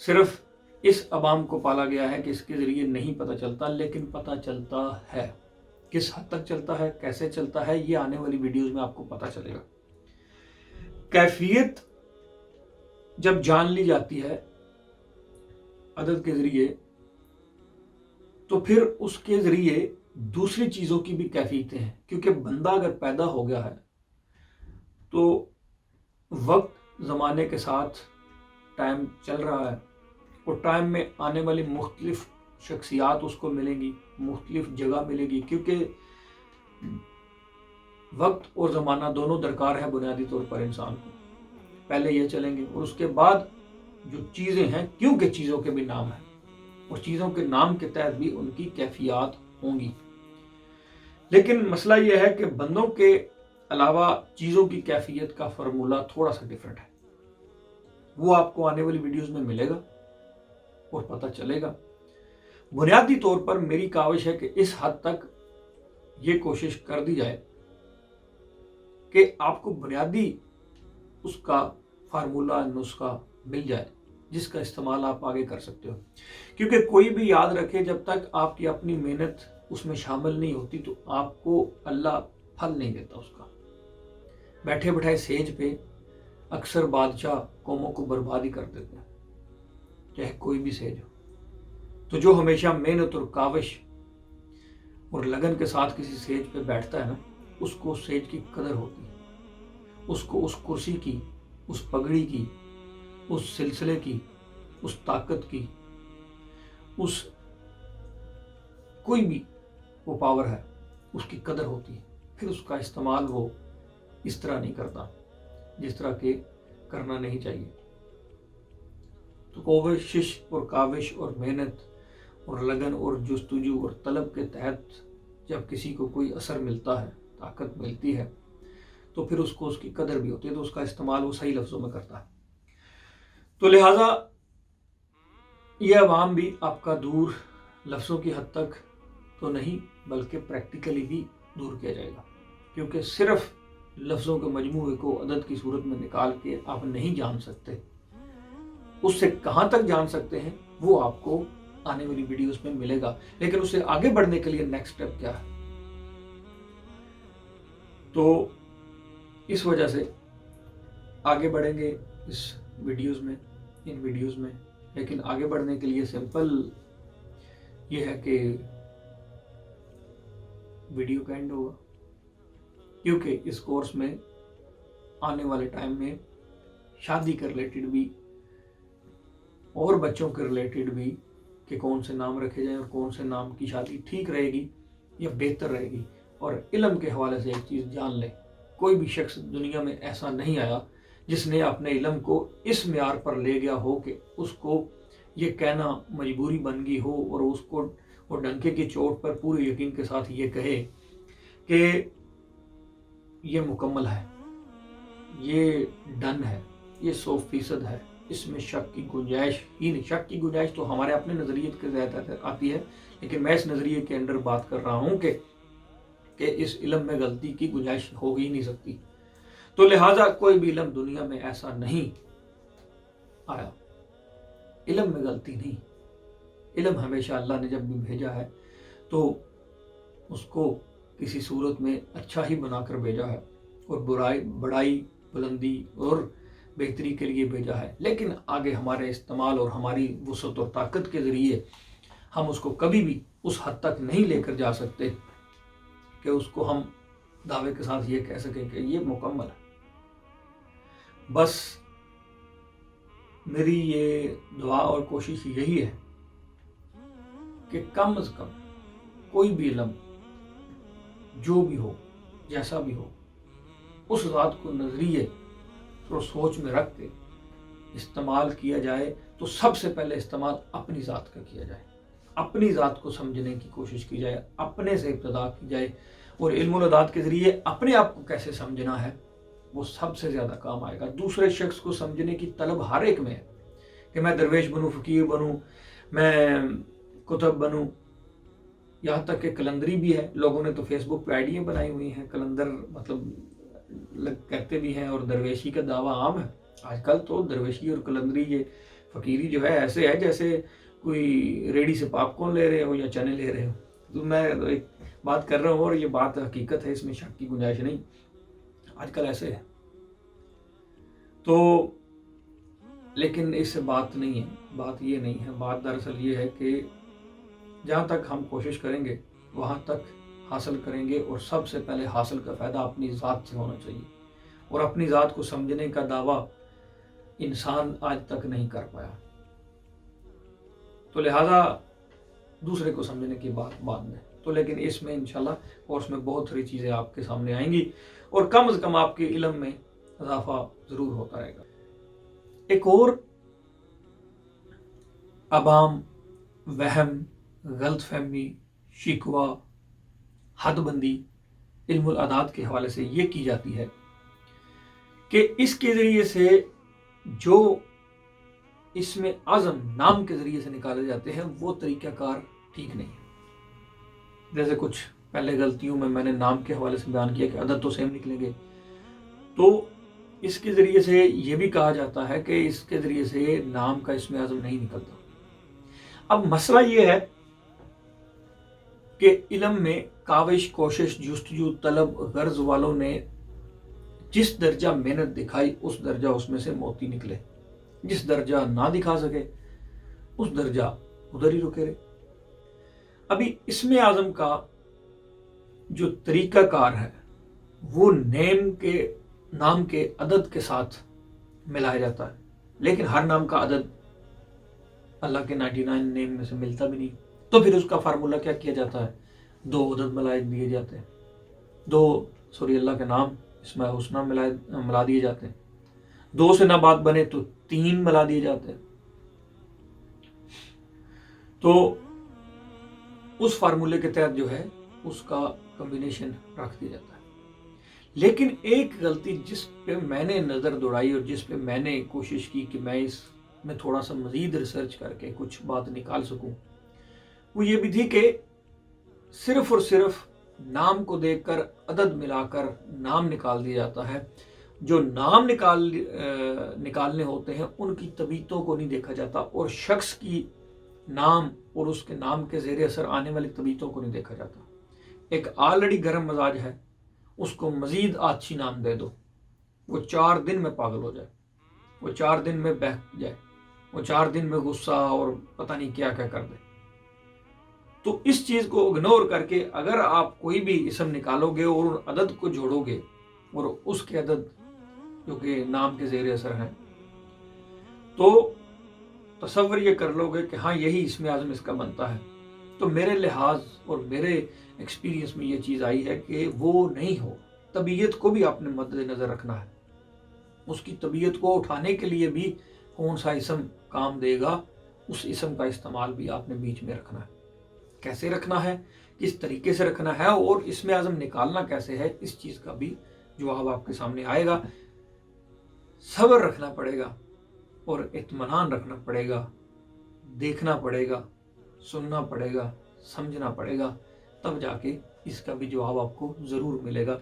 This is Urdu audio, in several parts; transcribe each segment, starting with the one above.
صرف اس عوام کو پالا گیا ہے کہ اس کے ذریعے نہیں پتہ چلتا، لیکن پتہ چلتا ہے۔ کس حد تک چلتا ہے، کیسے چلتا ہے، یہ آنے والی ویڈیوز میں آپ کو پتہ چلے گا۔ کیفیت جب جان لی جاتی ہے عدد کے ذریعے، تو پھر اس کے ذریعے دوسری چیزوں کی بھی کیفیتیں ہیں، کیونکہ بندہ اگر پیدا ہو گیا ہے تو وقت زمانے کے ساتھ ٹائم چل رہا ہے، اور ٹائم میں آنے والی مختلف شخصیات اس کو ملیں گی، مختلف جگہ ملے گی، کیونکہ وقت اور زمانہ دونوں درکار ہے بنیادی طور پر انسان کو۔ پہلے یہ چلیں گے، اور اس کے بعد جو چیزیں ہیں، کیونکہ چیزوں کے بھی نام ہیں، اور چیزوں کے نام کے تحت بھی ان کی کیفیات ہوں گی۔ لیکن مسئلہ یہ ہے کہ بندوں کے علاوہ چیزوں کی کیفیت کا فارمولہ تھوڑا سا ڈیفرنٹ ہے۔ وہ آپ کو آنے والی ویڈیوز میں ملے گا اور پتہ چلے گا۔ بنیادی طور پر میری کاوش ہے کہ اس حد تک یہ کوشش کر دی جائے کہ آپ کو بنیادی اس کا فارمولہ، نسخہ مل جائے، جس کا استعمال آپ آگے کر سکتے ہو۔ کیونکہ کوئی بھی یاد رکھے، جب تک آپ کی اپنی محنت اس میں شامل نہیں ہوتی تو آپ کو اللہ پھل نہیں دیتا اس کا۔ بیٹھے بٹھائے سیج پہ اکثر بادشاہ قوموں کو برباد ہی کر دیتے ہیں، چاہے کوئی بھی سیج ہو۔ تو جو ہمیشہ محنت اور کاوش اور لگن کے ساتھ کسی سیج پہ بیٹھتا ہے نا، اس کو اس سیج کی قدر ہوتی ہے، اس کو اس کرسی کی، اس پگڑی کی، اس سلسلے کی، اس طاقت کی، اس کوئی بھی وہ پاور ہے، اس کی قدر ہوتی ہے۔ پھر اس کا استعمال وہ اس طرح نہیں کرتا جس طرح کہ کرنا نہیں چاہیے۔ تو کوشش اور کاوش اور محنت اور لگن اور جستجو اور طلب کے تحت جب کسی کو کوئی اثر ملتا ہے، طاقت ملتی ہے، تو پھر اس کو اس کی قدر بھی ہوتی ہے، تو اس کا استعمال وہ صحیح لفظوں میں کرتا ہے۔ تو لہٰذا یہ عوام بھی آپ کا دور لفظوں کی حد تک تو نہیں، بلکہ پریکٹیکلی بھی دور کیا جائے گا، کیونکہ صرف لفظوں کے مجموعے کو عدد کی صورت میں نکال کے آپ نہیں جان سکتے۔ اس سے کہاں تک جان سکتے ہیں وہ آپ کو آنے والی ویڈیوز میں ملے گا، لیکن اس سے آگے بڑھنے کے لیے نیکسٹ اسٹیپ کیا ہے۔ تو اس وجہ سے آگے بڑھیں گے اس ویڈیوز میں، ان ویڈیوز میں، لیکن آگے بڑھنے کے لیے سمپل یہ ہے کہ ویڈیو کا اینڈ ہوگا، کیونکہ اس کورس میں آنے والے ٹائم میں شادی کے ریلیٹڈ بھی اور بچوں کے ریلیٹڈ بھی کہ کون سے نام رکھے جائیں اور کون سے نام کی شادی ٹھیک رہے گی یا بہتر رہے گی۔ اور علم کے حوالے سے ایک چیز جان لیں، کوئی بھی شخص دنیا میں ایسا نہیں آیا جس نے اپنے علم کو اس معیار پر لے گیا ہو کہ اس کو یہ کہنا مجبوری بن گئی ہو، اور اس کو اور ڈنکے کی چوٹ پر پورے یقین کے ساتھ یہ کہے کہ یہ مکمل ہے، یہ ڈن ہے، یہ 100% ہے، اس میں شک کی گنجائش ہی نہیں۔ شک کی گنجائش تو ہمارے اپنے نظریت کے تحت آتی ہے، لیکن میں اس نظریے کے اندر بات کر رہا ہوں کہ اس علم میں غلطی کی گنجائش ہو ہی نہیں سکتی۔ تو لہٰذا کوئی بھی علم دنیا میں ایسا نہیں آیا، علم میں غلطی نہیں۔ علم ہمیشہ اللہ نے جب بھی بھیجا ہے تو اس کو کسی صورت میں اچھا ہی بنا کر بھیجا ہے، اور بڑائی، بلندی اور بہتری کے لیے بھیجا ہے۔ لیکن آگے ہمارے استعمال اور ہماری وسعت اور طاقت کے ذریعے ہم اس کو کبھی بھی اس حد تک نہیں لے کر جا سکتے کہ اس کو ہم دعوے کے ساتھ یہ کہہ سکیں کہ یہ مکمل ہے۔ بس میری یہ دعا اور کوشش یہی ہے کہ کم از کم کوئی بھی علم جو بھی ہو، جیسا بھی ہو، اس ذات کو نظریے اور سوچ میں رکھ کے استعمال کیا جائے، تو سب سے پہلے استعمال اپنی ذات کا کیا جائے، اپنی ذات کو سمجھنے کی کوشش کی جائے، اپنے سے ابتدا کی جائے، اور علم الاداد کے ذریعے اپنے آپ کو کیسے سمجھنا ہے وہ سب سے زیادہ کام آئے گا۔ دوسرے شخص کو سمجھنے کی طلب ہر ایک میں ہے کہ میں درویش بنوں، فقیر بنوں، میں کتب بنوں، یہاں تک کہ کلندری بھی ہے۔ لوگوں نے تو فیس بک پہ آئیڈیاں بنائی ہوئی ہیں، کلندر مطلب کہتے بھی ہیں، اور درویشی کا دعویٰ عام ہے۔ آج کل تو درویشی اور کلندری یہ فقیری جو ہے ایسے ہے جیسے کوئی ریڈی سے پاپ کارن لے رہے ہو یا چنے لے رہے ہو. تو میں ایک بات کر رہا ہوں اور یہ بات حقیقت ہے، اس میں شک کی گنجائش نہیں. آج کل ایسے ہے. تو لیکن اس سے بات نہیں ہے، بات یہ نہیں ہے. بات دراصل یہ ہے کہ جہاں تک ہم کوشش کریں گے وہاں تک حاصل کریں گے، اور سب سے پہلے حاصل کا فائدہ اپنی ذات سے ہونا چاہیے. اور اپنی ذات کو سمجھنے کا دعویٰ انسان آج تک نہیں کر پایا. تو لہٰذا دوسرے کو سمجھنے کی بات بعد میں. تو لیکن اس میں انشاءاللہ کورس میں بہت ساری چیزیں آپ کے سامنے آئیں گی، اور کم از کم آپ کے علم میں اضافہ ضرور ہوتا رہے گا. ایک اور عوام، وہم، غلط فہمی، شکوہ، حد بندی علم الاعداد کے حوالے سے یہ کی جاتی ہے کہ اس کے ذریعے سے جو اس میں اعظم نام کے ذریعے سے نکالے جاتے ہیں وہ طریقہ کار ٹھیک نہیں ہے. جیسے کچھ پہلے غلطیوں میں نے نام کے حوالے سے بیان کیا کہ عدد تو سیم نکلیں گے، تو اس کے ذریعے سے یہ بھی کہا جاتا ہے کہ اس کے ذریعے سے نام کا اسم اعظم نہیں نکلتا. اب مسئلہ یہ ہے کہ علم میں کاوش، کوشش، جستجو، طلب، غرض والوں نے جس درجہ محنت دکھائی اس درجہ اس میں سے موتی نکلے. جس درجہ نہ دکھا سکے اس درجہ ادھر ہی رکے رہے. ابھی اسم اعظم کا جو طریقہ کار ہے وہ نام کے عدد کے ساتھ ملایا جاتا ہے، لیکن ہر نام کا عدد اللہ کے 99 نیم میں سے ملتا بھی نہیں. تو پھر اس کا فارمولہ کیا کیا جاتا ہے؟ 2 عدد ملائے دیے جاتے ہیں. اللہ کے نام اسماء الحسنی ملا دیے جاتے ہیں. 2 سے نہ بات بنے تو 3 ملا دیے جاتے ہیں. تو اس فارمولے کے تحت جو ہے اس کا کمبینیشن رکھ دیا جاتا ہے. لیکن ایک غلطی جس پہ میں نے نظر دوڑائی اور جس پہ میں نے کوشش کی کہ میں اس میں تھوڑا سا مزید ریسرچ کر کے کچھ بات نکال سکوں، وہ یہ بھی تھی کہ صرف اور صرف نام کو دیکھ کر عدد ملا کر نام نکال دیا جاتا ہے. جو نام نکالنے ہوتے ہیں ان کی طبیعتوں کو نہیں دیکھا جاتا، اور شخص کی نام اور اس کے نام کے زیر اثر آنے والی طبیعتوں کو نہیں دیکھا جاتا. ایک آلریڈی گرم مزاج ہے، اس کو مزید آچھی نام دے دو، وہ 4 دن میں پاگل ہو جائے، وہ 4 دن میں بہک جائے، وہ 4 دن میں غصہ اور پتہ نہیں کیا کیا کر دے. تو اس چیز کو اگنور کر کے اگر آپ کوئی بھی اسم نکالو گے اور عدد کو جوڑو گے اور اس کے عدد جو کہ نام کے زیر اثر ہیں، تو تصور یہ کر لو گے کہ ہاں یہی اسم اعظم اس کا بنتا ہے. تو میرے لحاظ اور میرے ایکسپیرینس میں یہ چیز آئی ہے کہ وہ نہیں ہو. طبیعت کو بھی آپ نے مد نظر رکھنا ہے. اس کی طبیعت کو اٹھانے کے لیے بھی کون سا اسم کام دے گا، اس اسم کا استعمال بھی آپ نے بیچ میں رکھنا ہے. کیسے رکھنا ہے، کس طریقے سے رکھنا ہے، اور اسم اعظم نکالنا کیسے ہے، اس چیز کا بھی جواب آپ کے سامنے آئے گا. صبر رکھنا پڑے گا اور اطمینان رکھنا پڑے گا، دیکھنا پڑے گا، سننا پڑے گا، سمجھنا پڑے گا، تب جا کے اس کا بھی جواب آپ کو ضرور ملے گا.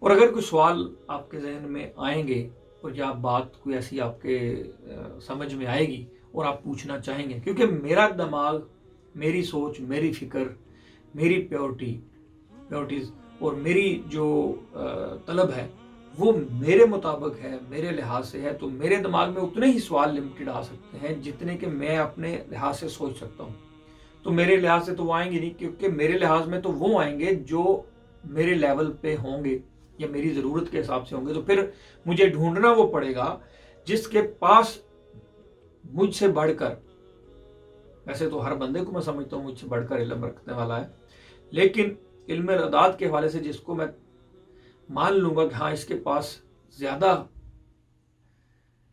اور اگر کوئی سوال آپ کے ذہن میں آئیں گے اور یا بات کوئی ایسی آپ کے سمجھ میں آئے گی اور آپ پوچھنا چاہیں گے، کیونکہ میرا دماغ، میری سوچ، میری فکر، میری پیورٹیز اور میری جو طلب ہے وہ میرے مطابق ہے، میرے لحاظ سے ہے. تو میرے دماغ میں اتنے ہی سوال لمیٹڈ آ سکتے ہیں جتنے کہ میں اپنے لحاظ سے سوچ سکتا ہوں. تو میرے لحاظ سے تو وہ آئیں گے نہیں، کیونکہ میرے لحاظ میں تو وہ آئیں گے جو میرے لیول پہ ہوں گے یا میری ضرورت کے حساب سے ہوں گے. تو پھر مجھے ڈھونڈنا وہ پڑے گا جس کے پاس مجھ سے بڑھ کر، ویسے تو ہر بندے کو میں سمجھتا ہوں مجھ سے بڑھ کر علم رکھنے والا ہے، لیکن علم اعداد کے حوالے سے جس کو میں مان لوں گا کہ ہاں اس کے پاس زیادہ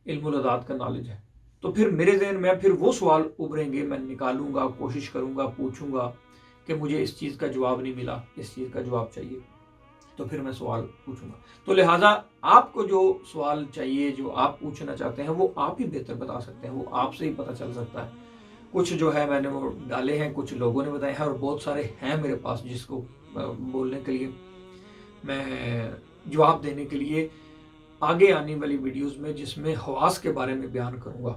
علم الاعداد کا نالج ہے، تو پھر میرے ذہن میں پھر وہ سوال ابھریں گے، میں نکالوں گا، کوشش کروں گا، پوچھوں گا کہ مجھے اس چیز کا جواب نہیں ملا، اس چیز کا جواب چاہیے، تو پھر میں سوال پوچھوں گا. تو لہٰذا آپ کو جو سوال چاہیے، جو آپ پوچھنا چاہتے ہیں، وہ آپ ہی بہتر بتا سکتے ہیں، وہ آپ سے ہی پتہ چل سکتا ہے. کچھ جو ہے میں نے وہ ڈالے ہیں، کچھ لوگوں نے بتائے ہیں، اور بہت سارے ہیں میرے پاس جس کو بولنے کے لیے، میں جواب دینے کے لیے آگے آنے والی ویڈیوز میں، جس میں حواس کے بارے میں بیان کروں گا.